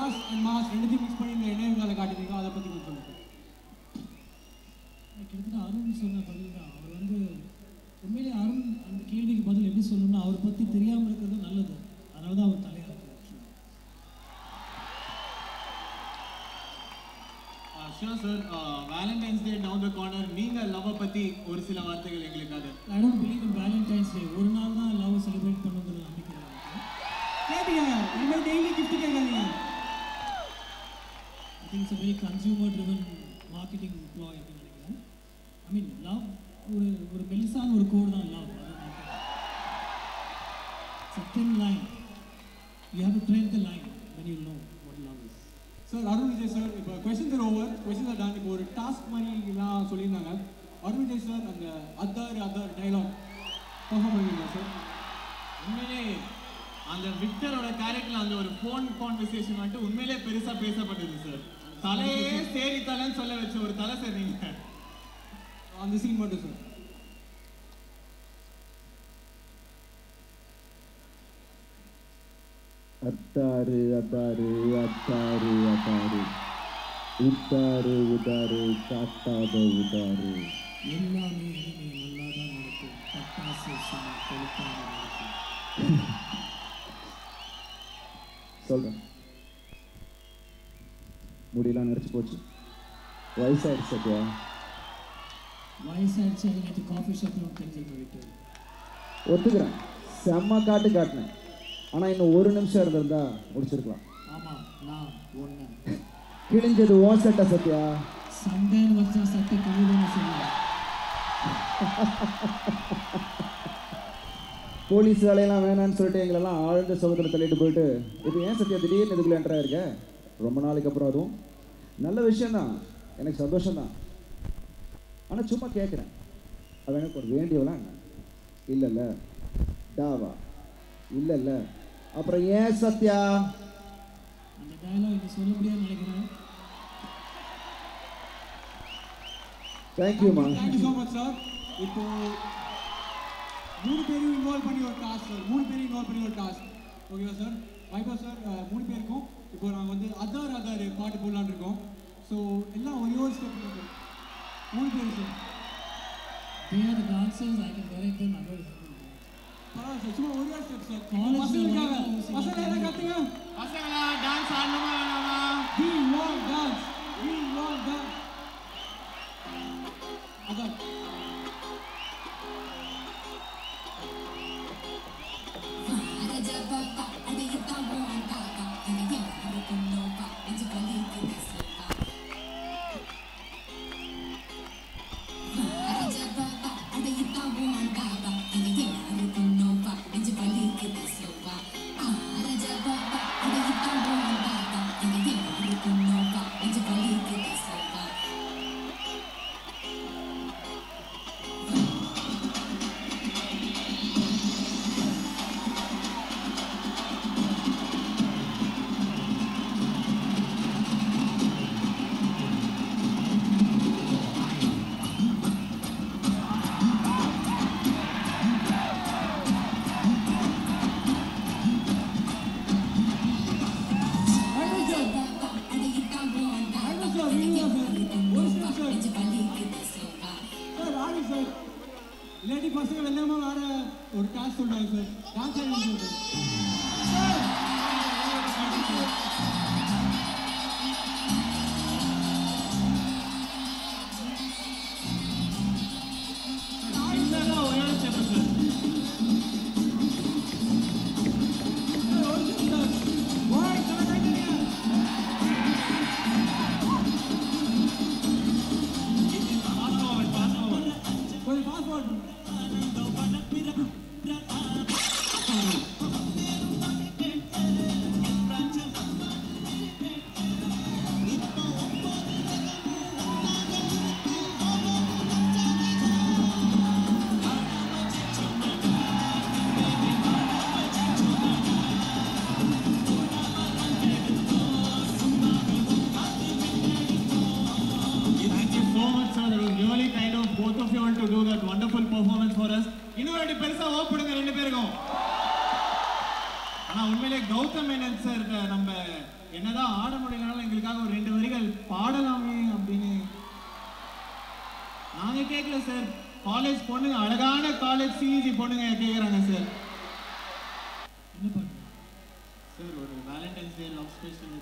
Class and mass ரெண்டுத்தையும் mix பண்ணி இந்த இணையங்களை காட்டிருக்கோம். அதை பற்றி கொஞ்சம் சொல்லுங்கள். கிட்டத்தட்ட அருண் சொன்ன பதில் தான். அவர் வந்து உண்மையிலே அருண் அந்த கேள்விக்கு பதில் எப்படி சொல்லணும்னா அவரை பற்றி தெரியாமல் இருக்கிறது நல்லது. அதனால தான் அவர் தலையாக இருக்கார். Sure sir, Valentine's Day down the corner. நீங்கள் லவ் பற்றி ஒரு சில வார்த்தைகள் எங்களுக்காக. I don't believe in Valentine's Day. ஒரு நாள் தான் லவ் செலிப்ரேட் பண்ணுங்கிற நம்பிக்கை கேட்டீங்க. இந்த டெய்லி கிஃப்ட் கேட்காதீங்க. I think it's a very consumer driven marketing ploy அப்படின்னு நினைக்கிறேன். I mean love ஒரு மெலிசான ஒரு கோட் தான் love. It's a thin line. You have to tread the line when you know what love is. Sir Arun Vijay sir, இப்போ questions over, questions are done. இப்போ ஒரு task மாதிரிலாம் சொல்லியிருந்தாங்க. அருண் விஜய் சார் அந்த அதர் டைலாக் பர்ஃபார்ம் பண்ணியிருந்தாங்க சார். உண்மையிலே அந்த விக்டரோட கேரக்டர்ல அந்த ஒரு ஃபோன் கான்வர்சேஷன் வந்துட்டு உண்மையிலே பெருசாக பேசப்பட்டது சார். தலையே சேரி தலைன்னு சொல்ல வச்ச ஒரு தலை சார் நீங்கள். அந்த சீன் மட்டும் சார். அத்தாரு அத்தாரு அத்தாரு அத்தாரு உத்தாரு உதாரு காட்டாத உதாரு எல்லாமே இனிமே நல்லா தான் நடக்கும். பட்டாசு சும்மா கொளுத்தாம நடக்கும். சொல்கிறேன். முடியெல்லாம் நடிச்சு போச்சு. வயசாயிடுச்சு சத்யா. வயசாயிடுச்சு. அது நேற்று காஃபி ஷாப்பில் தெரிஞ்சு போயிட்டு ஒத்துக்கிறேன். செம்ம காட்டினேன். ஆனால் இன்னும் ஒரு நிமிஷம் இருந்திருந்தா முடிச்சிருக்கலாம். ஆமாம், நான் ஒன்று கிழிஞ்சது ஓ சட்டை சத்யா. சண்டைன்னு வச்சா சட்டை கிழிதுன்னு சொல்லுவேன். போலீஸ் வேலையெல்லாம் வேணான்னு சொல்லிட்டு எங்களெல்லாம் ஆழ்ந்த சுகத்தில் தள்ளிட்டு போயிட்டு இப்போ ஏன் சத்யா திடீர்னு இதுக்குள்ளே என்ட்ரா இருக்க? ரொம்ப நாளைக்கு அப்புறம் அதுவும் நல்ல விஷயந்தான், எனக்கு சந்தோஷம்தான். ஆனால் சும்மா கேட்குறேன், அது எனக்கு ஒரு வேண்டியவெல்லாம் என்ன? இல்லைல்ல டாவா இல்லைல்ல, அப்புறம் ஏன் சத்யா அந்த டயலாக் இங்கே சொல்ல முடியாதுன்னு நினைக்கிறேன். தேங்க்யூமா. Thank you so much sir. இப்போ 3 பேரையும் இன்வால்வ் பண்ணி ஒரு டாஸ்க் சார். 3 பேரையும் இன்வால்வ் பண்ணி ஒரு டாஸ்க். ஓகேவா சார்? வைபவ் சார், 3 பேருக்கும் இப்போ நாங்கள் வந்து அதர் பாட்டு போடலான்னு இருக்கோம். ஸோ எல்லாம் ஒரே ஒரு ஸ்டெப் 3 பேர் sir. They are the dancers. I can direct them. Otherwise, பரவாயில்ல சார், சும்மா ஒரே ஒரு ஸ்டெப் சார். College பசங்களுக்காக பசங்க என்ன கற்றுங்க? பசங்களா டான்ஸ் ஆடணுமா வேணாமா? We want dance. We want dance. Other இல்லாட்டி பசங்க வெள்ளாம வேற ஒரு டாஸ்க் சொல்றாங்க சார். டான்ஸ் ஆடுங்க சார். என்னதான் ஆட முடியலனாலும் எங்களுக்காக ஒரு 2 வரிகள் பாடலாமே அப்படின்னு நாங்க கேட்கல சார். காலேஜ் பொண்ணுங்க, அழகான காலேஜ் சிஇஜி பொண்ணுங்க கேட்குறாங்க சார். என்ன பாட்டு சார் ஒரு Valentine's day love special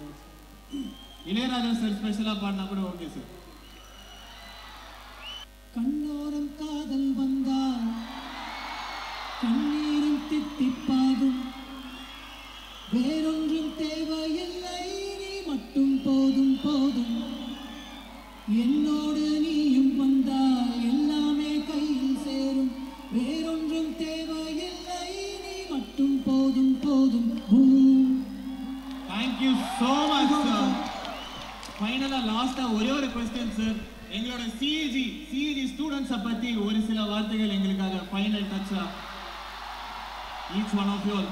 Ilaiyaraaja sir ஸ்பெஷலாக பாடினா கூட ஓகே சார். கண்ணோரம் காதல் வந்தால் கண்ணீரும் தித்திப்பாகும், வேறொன்றும் தேவையில்லை, நீ மட்டும் போதும் போதும், என்னோடு நீயும் வந்தால் எல்லாமே கையில் சேரும், வேறொன்றும் தேவையில்லை, நீ மட்டும் போதும் போதும். Thank you so much sir. ஃபைனலாக லாஸ்ட்டாக ஒரே ஒரு கொஸ்டின் சார். எங்களோட சிஇஜி ஸ்டூடெண்ட்ஸை பற்றி ஒரு சில வார்த்தைகள் எங்களுக்காக ஃபைனல் டச்சா each one of your.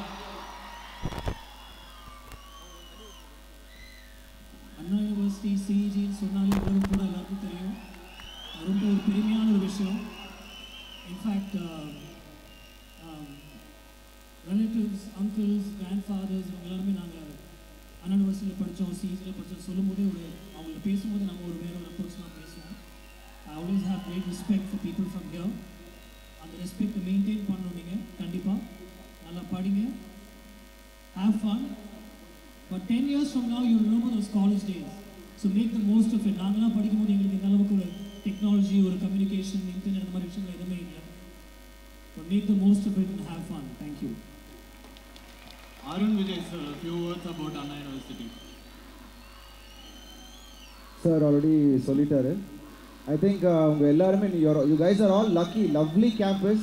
Anna university சிஇஜின்னு சொன்னாலே உலகம் கூட எல்லாருக்கும் தெரியும். அது ரொம்ப ஒரு பெருமையான ஒரு விஷயம். In fact relatives, uncles, grandfathers இவங்க எல்லாருமே நாங்கள் அண்ணா யூனிவர்சிட்டியில் படித்தோம், சிஇஜியில் படித்தோம் சொல்லும்போதே அவங்கள்ட்ட பேசும்போது நம்ம ஒரு வேற ஒரு அப்ரோச்லாம் பேசுவோம். I always have great respect for people from here. அந்த ரெஸ்பெக்டை மெயின்டைன் பண்ணணும். நீங்கள் கண்டிப்பாக நல்லா படிங்க, have fun. But 10 years from now, you remember those college days. So make the most of it. நாங்களாம் படிக்கும்போது எங்களுக்கு இந்த அளவுக்கு ஒரு டெக்னாலஜி, ஒரு கம்யூனிகேஷன், இன்டர்நெட் அந்த மாதிரி விஷயங்கள் எதுவுமே இல்லை. But make the most of it and have fun. Thank you. Arun Vijay sir, a few words about Anna University. Sir already சொல்லிட்டாரு. I think உங்க எல்லாருமே you guys are all lucky, lovely campus.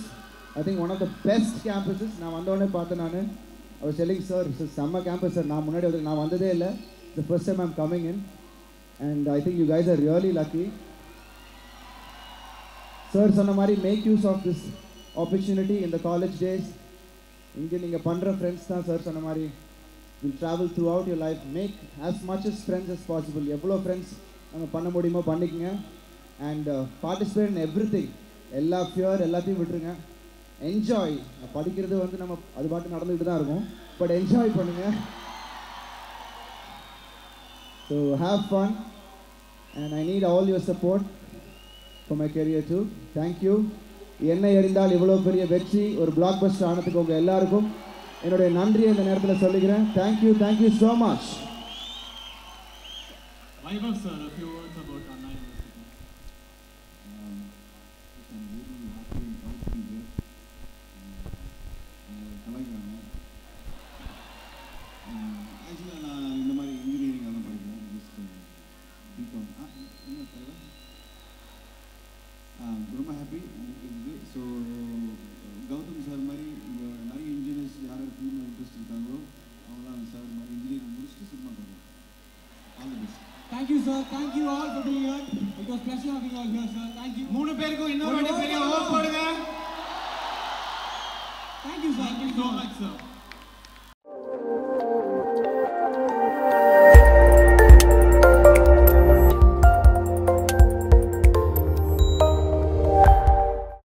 I think one of the best campuses. நான் வந்தோடனே பார்த்தேன் நான். I was telling sir, this is summer campus sir. நான் வந்ததே இல்லை. The first time I'm coming in. And I think you guys are really lucky. Sir சொன்ன மாதிரி make use of this opportunity in the college days. இங்கே நீங்கள் பண்ணுற friends தான் sir சொன்ன மாதிரி will travel throughout your life. Make as much as friends as possible. எவ்வளோ friends நம்ம பண்ண முடியுமோ பண்ணிக்கங்க. And participate in everything. எல்லா ஃபியர் எல்லாத்தையும் விட்டுருங்க. என்ஜாய். படிக்கிறது வந்து நம்ம அது பாட்டு நடந்துக்கிட்டு தான் இருக்கும். பட் என்ஜாய் பண்ணுங்கள். So have fun. And I need all your support for my career too. Thank you. என்னை அறிந்தால் இவ்வளோ பெரிய வெற்றி ஒரு பிளாக் பஸ்டர் ஆனதுக்கு உங்கள் எல்லாருக்கும் என்னுடைய நன்றியை இந்த நேரத்தில் சொல்லிக்கிறேன். Thank you so much. Vaibhav sir, a few words about Anna University. I'm really happy and proud to be here. கலாய்க்கிறாங்க. ஆக்சுவலாக நான் இந்த மாதிரி இன்ஜினியரிங் தான் படிக்கிறேன். Just BCom. என்ன தெரியல. ரொம்ப ஹாப்பி இருக்குது. ஸோ கௌதம் சார் மாதிரி இங்கே நிறைய இன்ஜினியர்ஸ் யார் ஃபிலிம் இன்ட்ரெஸ்ட் இருக்காங்களோ அவங்களாம் சார் மாதிரி இன்ஜினியரிங் முடிச்சுட்டு சினிமா பண்ணுறாங்க. All the best. Thank you sir. Thank you all for being here. It was pleasure having you all here sir. Thank you. 3 பேருக்கும் இன்னொரு பெரிய ஓ